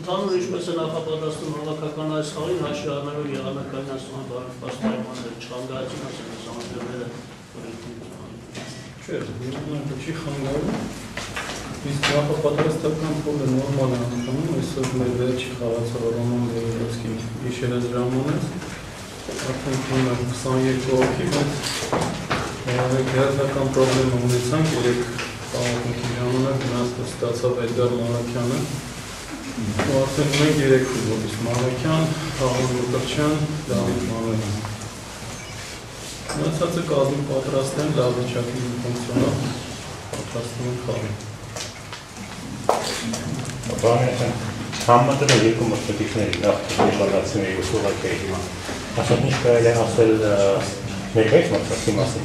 Ընդհանուր ինչպես է նախապատասխանում հավաքական այս խաղին հաշվի առնելով եղանակային ասում պաստայմանները չխանգարեցին ասել այս ամենները չէ, չի խանգարում իսկ նախապատրաստական փուլը նորմալ է անում այսօր մեր վերջի խաղացողը Ռոման Գերեզովսկին գիշերը ժամանեց արդեն թիմը 22 հոգի բայց գերազանական պրոբլեմ ունեցանք երեք խաղացողի ժամանակ նրանց ստացավ Էդգար Մանուկյանը ու արդեն մենք երեք ֆուտբոլիստ Մանուկյան, Խաղան Գուրգչյան, Դավիթ Մանուկյան Մնացածը կազմի պատրաստեն լավ վիճակի ֆունկցիոնալ պատրաստում են խաղին Համատեղ երկու մրցակիցների նախագծությունների Սլովակիայի հիմա ասած ինչ կարելի է ասել ներկայիս մրցակցի մասին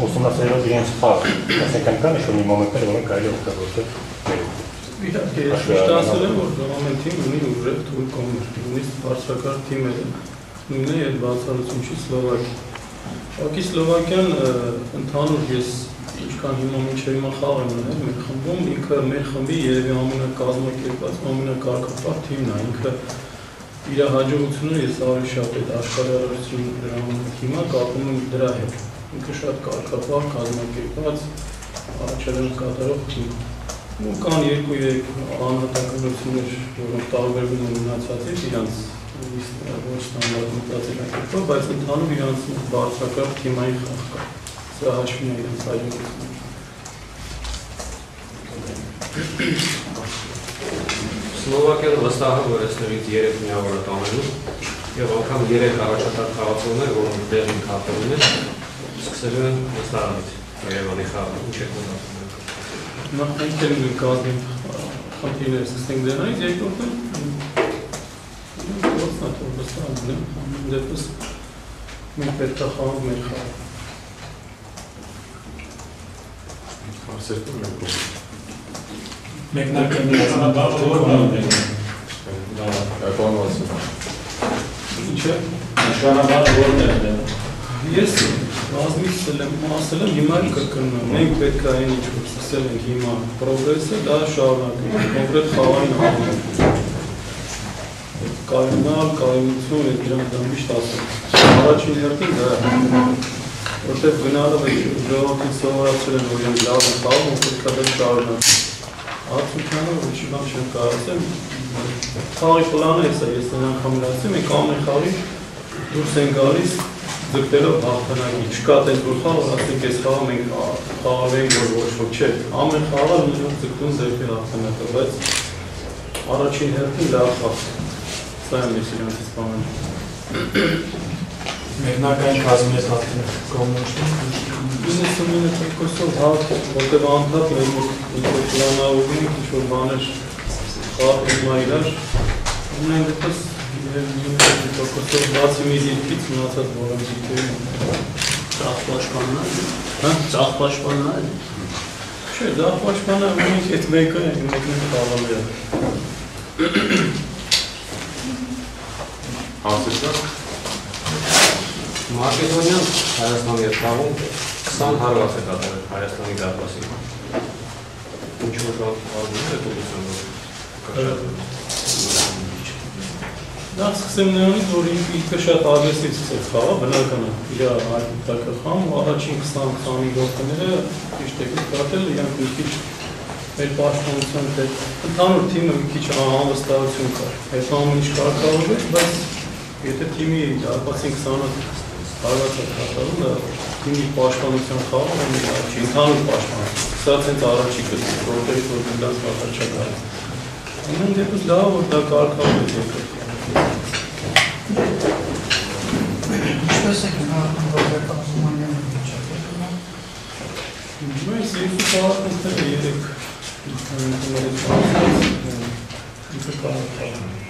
ուսումնասիրելով իրենց խաղը ասենք կան ինչ-որ մի մոմենտներ որոնք կարելի է օգտագործել Իհարկե, ես միշտ ասել եմ, որ ամեն թիմ ունի ուժեղ թույլ կողմեր, ունի բարձրակարգ թիմերը, նույնն է եւ բացառություն չի Սլովակիա։ Ուղղակի Սլովակիան ընդհանուր ես ինչքան հիմա մինչև հիմա խաղ եմ ունենում մեր խմբում, ինքը մեր խմբի երևի ամենակազմակերպված, ամենակարգապահ թիմն է, ինքը իր հաջողությունները ես ավելի շատ այդ աշխարհարարություն հիմա կապում եմ դրա հետ։ Ինքը շատ կարգապահ, կազմակերպված, առաջադեմ կատարող թիմ Ու կան երկու-երեք անհատականություններ, որոնք տարբերվում են մնացածից իրանց ոչ ստանդարտ մտածելակերպով, բայց ընդհանուր իրանց բարձրակարգ թիմային խաղ կա։ Սա հաշվին է իրանց հաջողությունը։ Սլովակիան վստահ է, որ այստեղից 3 միավոր է տանելու եւ անգամ 3 առաջատար խաղացողներ, որոնք դեղին կապել են, սկսել են վստահից Երևանի խաղը։ Ինչ է մտածում։ Նախ մենք էլ մենք կազմենք խնդիրներ սկսենք դրանից, երկրորդն գործն է թող վստահ ունեմ, ամեն դեպս մենք պետք է խաղանք մեր խաղը։ Հարցերում ենք Մեկնարկը միացանաբար Ինչ է? Նշանաբար որն է Ես բազմից ասել եմ հիմա կրկնում մենք պետք է այն ինչ որ սկսել ենք հիմա պրոգրեսը դա շարունակենք կոնկրետ խաղային համակարգում կայունալ, կայունություն այդ դրանք դա միշտ ասում առաջին հերթին դա որտեղ գնալով ժողովրդին սովորացրել են որ իրենք լավ են խաղում ու պետք է դա շարունակեն Արդյունքանը ոչինչ բան չեմ կարող ասեմ խաղի պլանը էս է ես նրանք համելացրեմ մենք ամեն խաղի դուրս են գալիս ձգտելով հաղթանակի, չկա տես որ խաղ, ասենք ես խաղը մենք խաղավենք, որ ոչ ոք չէ, ամեն խաղը նույնով ձգտում ձերքի հաղթանակը, բայց առաջին հերթին լավ խաղ, սա եմ ես իրանցից պանանջում։ Մեկնարկային կազմի ես հաղթին կողմնոշում։ 99%-ով հաղթ, որտև անդհատ մեր ինչ-որ պլանավորում ենք, ինչ-որ բաներ խաղ հիմա իրար, ունեն դեպս Պրոկոսով բացի մի դիրքից մնացած որոն դիրքերում Ծաղ պաշտպանն է Ծաղ պաշտպանն է Չէ, ծաղ պաշտպանը մենք այդ մեկը մեկն խաղալ է Հասեցա Մակեդոնիան Հայաստանի հետ խաղում 20 հարված է կատարել Հայաստանի դարպասին Ինչ-որ արվում է տուլուսան Նախ սկսեմ նրանից, որ ինքը շատ ագրեսիվ սկսեց խաղը, բնական է իր այդտակը խամ ու առաջին 20-25 րոպեները ճիշտ եք կատարել, իրանք մի քիչ մեր պաշտպանության հետ ընդհանուր թիմը մի քիչ անվստահություն կար։ Այս ամեն ինչ կարգավորվեց, բայց եթե թիմի դարպասին 20-ը հարված է կատարում, դա թիմի պաշտպանության խաղը չի ընդհանուր պաշտպանություն։ Սա ցենց առաջի գծում, որտեղից որ դրանց կատարել չի գալիս։ Ամեն դեպս դա որ դա կարգավորվեց երկրորդ Ինչպես եք նկարում, որ վերապահովման վիճակը։ Մենք երկու խաղացողներ երեք ինքնուրույն ինքը կարող է